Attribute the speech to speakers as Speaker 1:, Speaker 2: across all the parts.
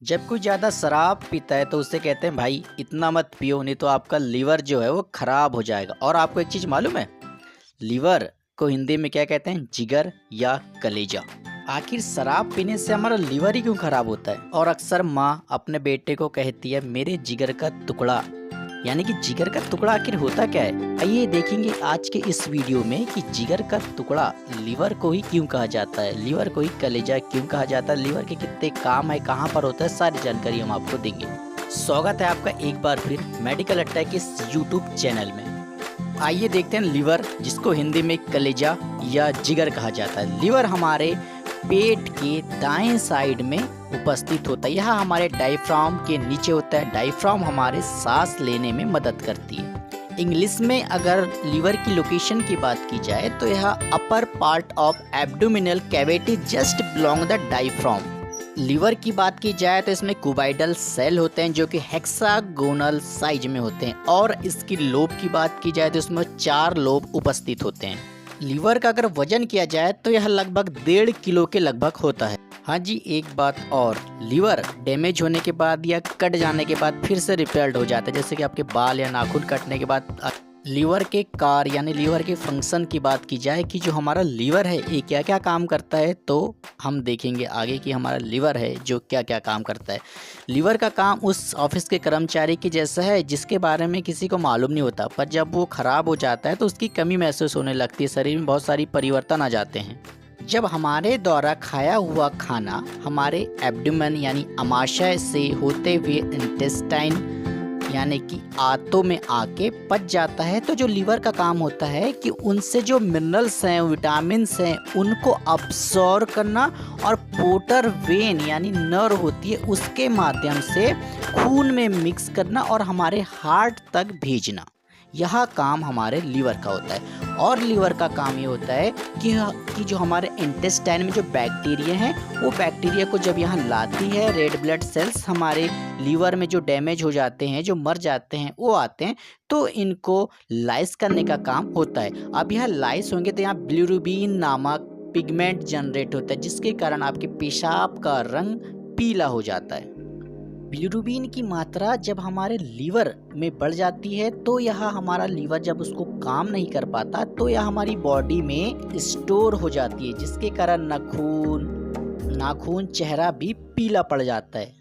Speaker 1: जब कोई ज़्यादा शराब पीता है तो उससे कहते हैं भाई इतना मत पियो, नहीं तो आपका लीवर जो है वो खराब हो जाएगा। और आपको एक चीज़ मालूम है, लीवर को हिंदी में क्या कहते हैं? जिगर या कलेजा। आखिर शराब पीने से हमारा लीवर ही क्यों खराब होता है? और अक्सर माँ अपने बेटे को कहती है मेरे जिगर का टुकड़ा, यानी कि जिगर का टुकड़ा आखिर होता क्या है? आइए देखेंगे आज के इस वीडियो में कि जिगर का टुकड़ा लीवर को ही क्यों कहा जाता है, लीवर को ही कलेजा क्यों कहा जाता है, लीवर के कितने काम है, कहाँ पर होता है, सारी जानकारी हम आपको देंगे। स्वागत है आपका एक बार फिर मेडिकल अटैक इस यूट्यूब चैनल में। आइए देखते हैं लीवर, जिसको हिंदी में कलेजा या जिगर कहा जाता है। लीवर हमारे पेट के दाएं साइड में उपस्थित होता है। यह हमारे डायफ्राम के नीचे होता है। डायफ्राम हमारे सांस लेने में मदद करती है। इंग्लिश में अगर लीवर की लोकेशन की बात की जाए तो यह upper part of abdominal cavity just belong the diaphragm. Liver की बात की जाए तो इसमें क्यूबाइडल सेल होते हैं जो कि हेक्सागोनल साइज में होते हैं, और इसकी लोब की बात की जाए तो इसमें 4 लोब उपस्थित होते हैं। लीवर का अगर वजन किया जाए तो यह लगभग 1.5 किलो के लगभग होता है। हाँ जी, एक बात और, लीवर डैमेज होने के बाद या कट जाने के बाद फिर से रिपेयर्ड हो जाता है। जैसे कि आपके बाल या नाखून कटने के बाद लीवर के कार्य यानी लीवर के फंक्शन की बात की जाए कि जो हमारा लीवर है ये क्या क्या काम करता है, तो हम देखेंगे आगे कि हमारा लीवर है जो क्या क्या काम करता है। लीवर का काम उस ऑफिस के कर्मचारी के जैसा है जिसके बारे में किसी को मालूम नहीं होता, पर जब वो खराब हो जाता है तो उसकी कमी महसूस होने लगती है, शरीर में बहुत सारी परिवर्तन आ जाते हैं। जब हमारे द्वारा खाया हुआ खाना हमारे एब्डोमेन यानी अमाशय से होते हुए इंटेस्टाइन यानी कि आंतों में आके पच जाता है, तो जो लीवर का काम होता है कि उनसे जो मिनरल्स हैं, विटामिन्स हैं, उनको अब्सॉर्ब करना और पोर्टर वेन यानी नर्व होती है उसके माध्यम से खून में मिक्स करना और हमारे हार्ट तक भेजना। यह काम हमारे लीवर का होता है। और लीवर का काम ये होता है कि जो हमारे इंटेस्टाइन में जो बैक्टीरिया हैं वो बैक्टीरिया को जब यहाँ लाती है, रेड ब्लड सेल्स हमारे लीवर में जो डैमेज हो जाते हैं, जो मर जाते हैं, वो आते हैं, तो इनको लाइस करने का काम होता है। अब यह लाइस होंगे तो यहाँ बिलिरुबिन नामक पिगमेंट जनरेट होता है जिसके कारण आपके पेशाब का रंग पीला हो जाता है। बिलिरुबिन की मात्रा जब हमारे लीवर में बढ़ जाती है तो यह हमारा लीवर जब उसको काम नहीं कर पाता तो यह हमारी बॉडी में स्टोर हो जाती है, जिसके कारण नाखून चेहरा भी पीला पड़ जाता है,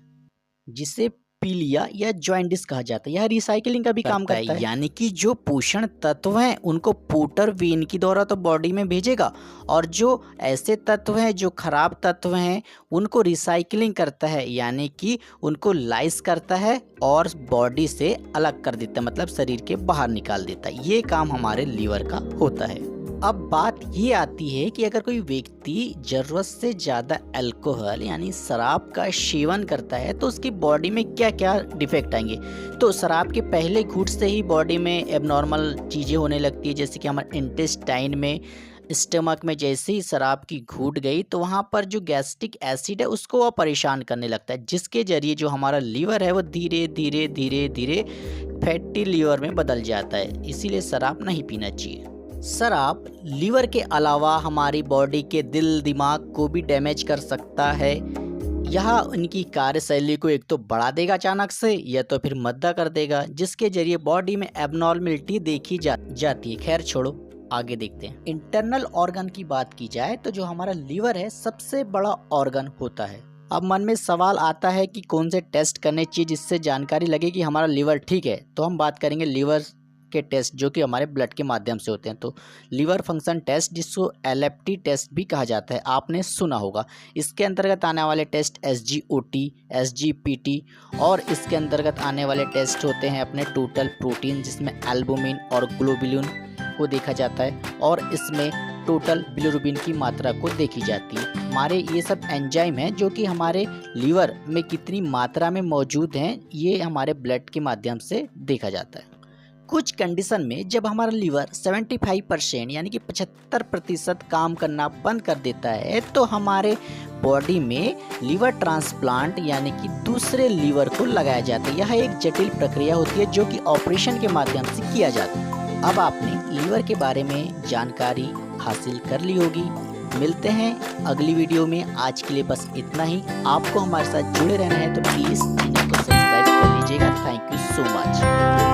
Speaker 1: जिसे पीलिया या जॉइंडिस कहा जाता है। यह रिसाइकलिंग का भी काम करता है, यानी कि जो पोषण तत्व हैं उनको पोर्टर वेन की द्वारा तो बॉडी में भेजेगा, और जो ऐसे तत्व हैं जो खराब तत्व हैं उनको रिसाइकलिंग करता है, यानी कि उनको लाइस करता है और बॉडी से अलग कर देता है, मतलब शरीर के बाहर निकाल देता है। ये काम हमारे लीवर का होता है। अब बात ये आती है कि अगर कोई व्यक्ति जरूरत से ज़्यादा अल्कोहल यानी शराब का सेवन करता है तो उसकी बॉडी में क्या क्या डिफेक्ट आएंगे। तो शराब के पहले घूंट से ही बॉडी में एबनॉर्मल चीज़ें होने लगती है, जैसे कि हमारे इंटेस्टाइन में, स्टमक में जैसे ही शराब की घूट गई तो वहाँ पर जो गैस्ट्रिक एसिड है उसको वह परेशान करने लगता है, जिसके जरिए जो हमारा लीवर है वो धीरे धीरे धीरे धीरे फैटी लीवर में बदल जाता है। इसीलिए शराब नहीं पीना चाहिए। शराब लीवर के अलावा हमारी बॉडी के दिल दिमाग को भी डैमेज कर सकता है। यह उनकी कार्यशैली को एक तो बढ़ा देगा अचानक से, या तो फिर मद्दा कर देगा, जिसके जरिए बॉडी में एबनॉर्मलिटी देखी जाती है। खैर छोड़ो, आगे देखते हैं। इंटरनल ऑर्गन की बात की जाए तो जो हमारा लीवर है सबसे बड़ा ऑर्गन होता है। अब मन में सवाल आता है कि कौन से टेस्ट करने चाहिए जिससे जानकारी लगे कि हमारा लीवर ठीक है, तो हम बात करेंगे लीवर के टेस्ट जो कि हमारे ब्लड के माध्यम से होते हैं। तो लीवर फंक्शन टेस्ट, जिसको एलएफटी टेस्ट भी कहा जाता है, आपने सुना होगा। इसके अंतर्गत आने वाले टेस्ट एसजीओटी, एसजीपीटी, और इसके अंतर्गत आने वाले टेस्ट होते हैं अपने टोटल प्रोटीन, जिसमें एल्बुमिन और ग्लोबुलिन को देखा जाता है, और इसमें टोटल बिलिरुबिन की मात्रा को देखी जाती है। हमारे ये सब एंजाइम हैं जो कि हमारे लीवर में कितनी मात्रा में मौजूद हैं, ये हमारे ब्लड के माध्यम से देखा जाता है। कुछ कंडीशन में जब हमारा लीवर 75% यानी कि 75% काम करना बंद कर देता है तो हमारे बॉडी में लीवर ट्रांसप्लांट यानी कि दूसरे लीवर को लगाया जाता है। यह एक जटिल प्रक्रिया होती है जो कि ऑपरेशन के माध्यम से किया जाता है। अब आपने लीवर के बारे में जानकारी हासिल कर ली होगी। मिलते हैं अगली वीडियो में। आज के लिए बस इतना ही। आपको हमारे साथ जुड़े रहना है तो प्लीज़ चैनल को सब्सक्राइब कर लीजिएगा। Thank you so much.